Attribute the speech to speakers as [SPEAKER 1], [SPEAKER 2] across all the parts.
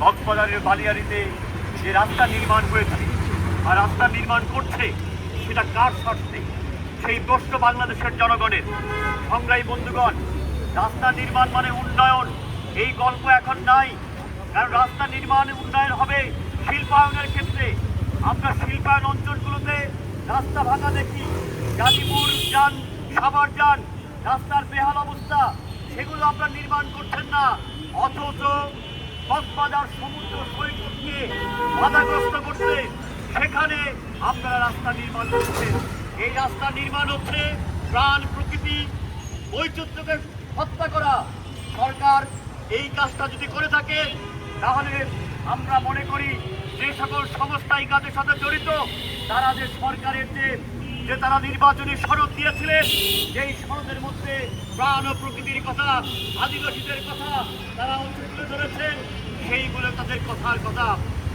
[SPEAKER 1] কক্সবাজারের বালিয়াড়িতে যে রাস্তা নির্মাণ হয়েছে আর রাস্তা নির্মাণ করছে সেটা কার স্বার্থে? সেই প্রশ্ন বাংলাদেশের জনগণের। সংগ্রামী বন্ধুগণ, রাস্তা নির্মাণ মানে উন্নয়ন, এই গল্প এখন নাই। কারণ রাস্তা নির্মাণ উন্নয়ন হবে শিল্পায়নের ক্ষেত্রে। আমরা শিল্পায়ন অঞ্চলগুলোতে রাস্তা ভাঙা দেখি, গাজীপুর যান, সাভার যান, রাস্তার বেহাল অবস্থা, সেগুলো আপনারা নির্মাণ করছেন না। অথচ কক্সবাজার সমুদ্র সৈকতকে বাধাগ্রস্ত করছে, সেখানে আপনারা রাস্তা নির্মাণ করছেন। এই রাস্তা নির্মাণ হচ্ছে প্রাণ, প্রকৃতি, বৈচিত্র্যকে হত্যা করা। সরকার এই কাজটা যদি করে থাকে তাহলে আমরা মনে করি যে সকল সংস্থা এই কাজের সাথে জড়িত তারা যে সরকারের যে তারা নির্বাচনী সনদ দিয়েছিলেন, যেই সনদের মধ্যে প্রাণ ও প্রকৃতির কথা, আদিবাসীদের কথা তারা তুলে ধরেছেন, সেইগুলো তাদের কথার কথা।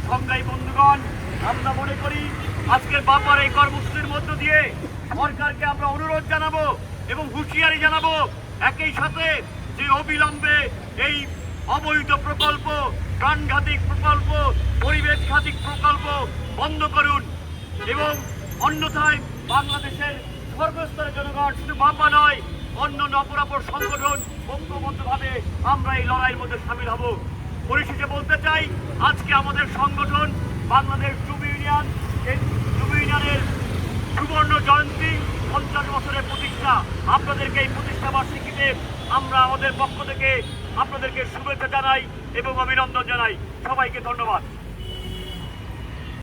[SPEAKER 1] সংগ্রামী বন্ধুগণ, আমরা মনে করি আজকের বাপার এই কর্মসূচির মধ্য দিয়ে সরকারকে আমরা অনুরোধ জানাবো এবং হুঁশিয়ারি জানাবো, একই সাথে যে অবিলম্বে এই অবৈধ প্রকল্প, প্রাণঘাতিক প্রকল্প, পরিবেশঘাতিক প্রকল্প বন্ধ করুন এবং অন্যথায় বাংলাদেশের সর্বস্তরের জনগণ, শুধু বাপা নয়, অন্যান্য অপরাপর সংগঠন ঐক্যবদ্ধভাবে আমরা এই লড়াইয়ের মধ্যে সামিল হব। পরিশেষে বলতে চাই, আজকে আমাদের সংগঠন বাংলাদেশ যুব ইউনিয়ন, এই যুব ইউনিয়নের সুবর্ণ জয়ন্তী 50 বছরের প্রতিষ্ঠা। আপনাদেরকে এই প্রতিষ্ঠা বার্ষিকীতে আমরা আমাদের পক্ষ থেকে আপনাদেরকে শুভেচ্ছা জানাই এবং অভিনন্দন জানাই। সবাইকে ধন্যবাদ।